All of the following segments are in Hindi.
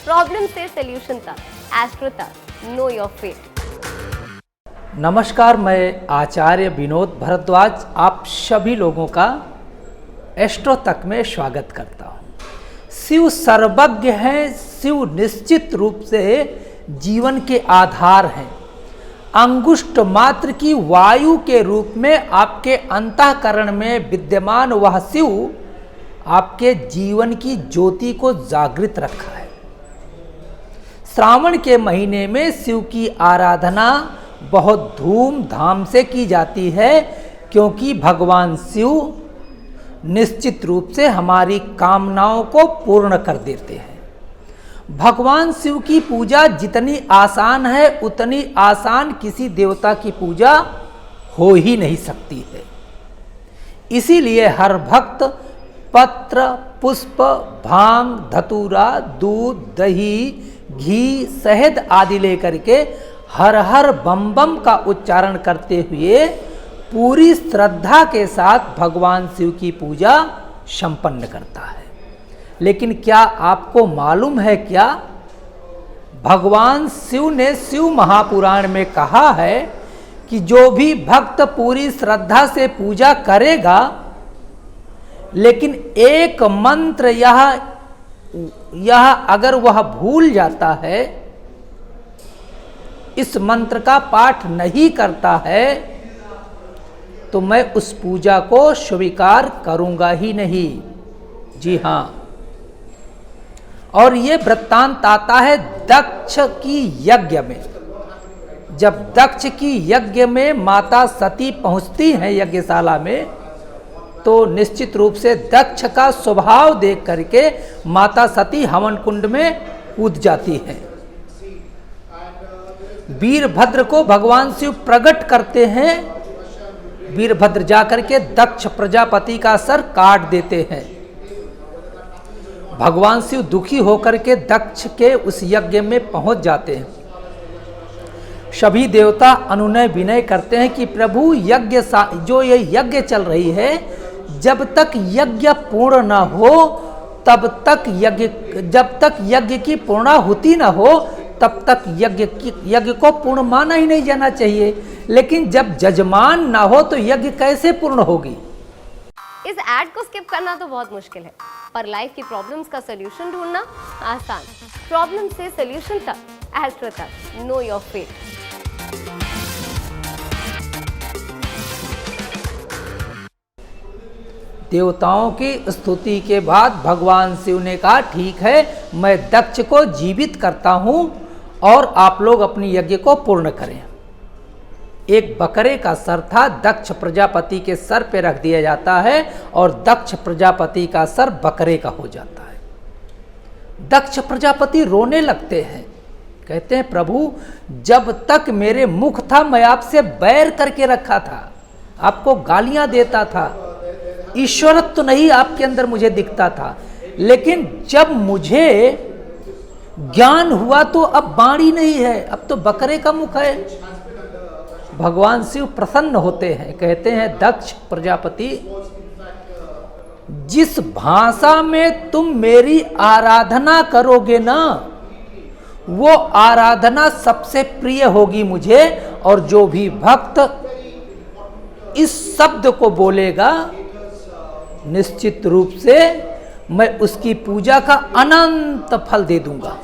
प्रॉब्लम से सोल्यूशन तक, एस्ट्रो तक, नो योर फेट। नमस्कार, मैं आचार्य विनोद भारद्वाज आप सभी लोगों का एस्ट्रो तक में स्वागत करता हूँ। शिव सर्वज्ञ हैं, शिव निश्चित रूप से जीवन के आधार हैं। अंगुष्ठ मात्र की वायु के रूप में आपके अंतःकरण में विद्यमान वह शिव आपके जीवन की ज्योति को जागृत रखा है। श्रावण के महीने में शिव की आराधना बहुत धूमधाम से की जाती है, क्योंकि भगवान शिव निश्चित रूप से हमारी कामनाओं को पूर्ण कर देते हैं। भगवान शिव की पूजा जितनी आसान है, उतनी आसान किसी देवता की पूजा हो ही नहीं सकती है। इसीलिए हर भक्त पत्र, पुष्प, भांग, धतूरा, दूध, दही, घी, शहद आदि लेकर के हर हर बम बम का उच्चारण करते हुए पूरी श्रद्धा के साथ भगवान शिव की पूजा संपन्न करता है। लेकिन क्या आपको मालूम है क्या, भगवान शिव ने शिव महापुराण में कहा है कि जो भी भक्त पूरी श्रद्धा से पूजा करेगा, लेकिन एक मंत्र यह अगर वह भूल जाता है, इस मंत्र का पाठ नहीं करता है, तो मैं उस पूजा को स्वीकार करूंगा ही नहीं। जी हाँ, और ये वृत्तांत आता है दक्ष की यज्ञ में। जब दक्ष की यज्ञ में माता सती पहुंचती हैं यज्ञशाला में, तो निश्चित रूप से दक्ष का स्वभाव देख करके माता सती हवन कुंड में कूद जाती हैं। वीरभद्र को भगवान शिव प्रकट करते हैं। वीरभद्र जाकर के दक्ष प्रजापति का सर काट देते हैं। भगवान शिव दुखी होकर के दक्ष के उस यज्ञ में पहुंच जाते हैं। सभी देवता अनुनय विनय करते हैं कि प्रभु जो ये यज्ञ चल रही है, जब तक यज्ञ पूर्ण न हो, जब तक यज्ञ की पूर्णाहुति न हो, तब तक यज्ञ को पूर्ण माना ही नहीं जाना चाहिए। लेकिन जब जजमान ना हो तो यज्ञ कैसे पूर्ण होगी। इस ऐड को स्किप करना तो बहुत मुश्किल है, पर लाइफ की प्रॉब्लम्स का सोल्यूशन ढूंढना आसान। प्रॉब्लम से सोल्यूशन तक, एस्ट्रो तक, नो योर फेट। देवताओं की स्तुति के बाद भगवान शिव ने कहा, ठीक है, मैं दक्ष को जीवित करता हूं और आप लोग अपनी यज्ञ को पूर्ण करें। एक बकरे का सर था, दक्ष प्रजापति के सर पे रख दिया जाता है और दक्ष प्रजापति का सर बकरे का हो जाता है। दक्ष प्रजापति रोने लगते हैं, कहते हैं प्रभु, जब तक मेरे मुख था मैं आपसे बैर करके रखा था, आपको गालियां देता था, ईश्वरत्व नहीं आपके अंदर मुझे दिखता था, लेकिन जब मुझे ज्ञान हुआ तो अब वाणी नहीं है, अब तो बकरे का मुख है। भगवान शिव प्रसन्न होते हैं, कहते हैं दक्ष प्रजापति, जिस भाषा में तुम मेरी आराधना करोगे ना, वो आराधना सबसे प्रिय होगी मुझे, और जो भी भक्त इस शब्द को बोलेगा, निश्चित रूप से मैं उसकी पूजा का अनंत फल दे दूंगा।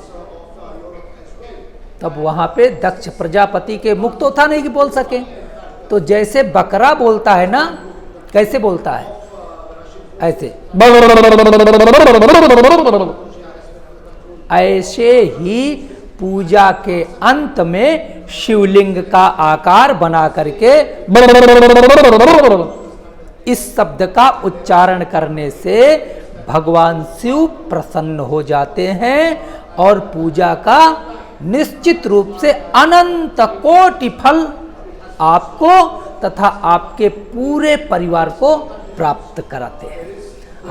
तब वहां पे दक्ष प्रजापति के मुख तो था नहीं कि बोल सके, तो जैसे बकरा बोलता है ना, कैसे बोलता है, ऐसे ऐसे ही पूजा के अंत में शिवलिंग का आकार बना करके इस शब्द का उच्चारण करने से भगवान शिव प्रसन्न हो जाते हैं और पूजा का निश्चित रूप से अनंत कोटि फल आपको तथा आपके पूरे परिवार को प्राप्त कराते हैं।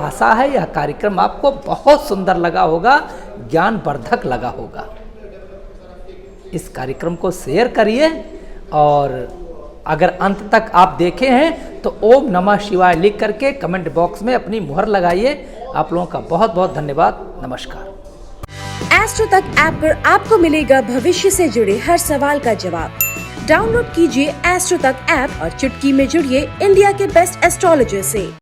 आशा है यह कार्यक्रम आपको बहुत सुंदर लगा होगा, ज्ञानवर्धक लगा होगा। इस कार्यक्रम को शेयर करिए, और अगर अंत तक आप देखे हैं तो ओम नमः शिवाय लिख करके कमेंट बॉक्स में अपनी मुहर लगाइए। आप लोगों का बहुत बहुत धन्यवाद। नमस्कार। एस्ट्रो तक ऐप पर आपको मिलेगा भविष्य से जुड़े हर सवाल का जवाब। डाउनलोड कीजिए एस्ट्रो तक ऐप और चुटकी में जुड़िए इंडिया के बेस्ट एस्ट्रोलॉजर से।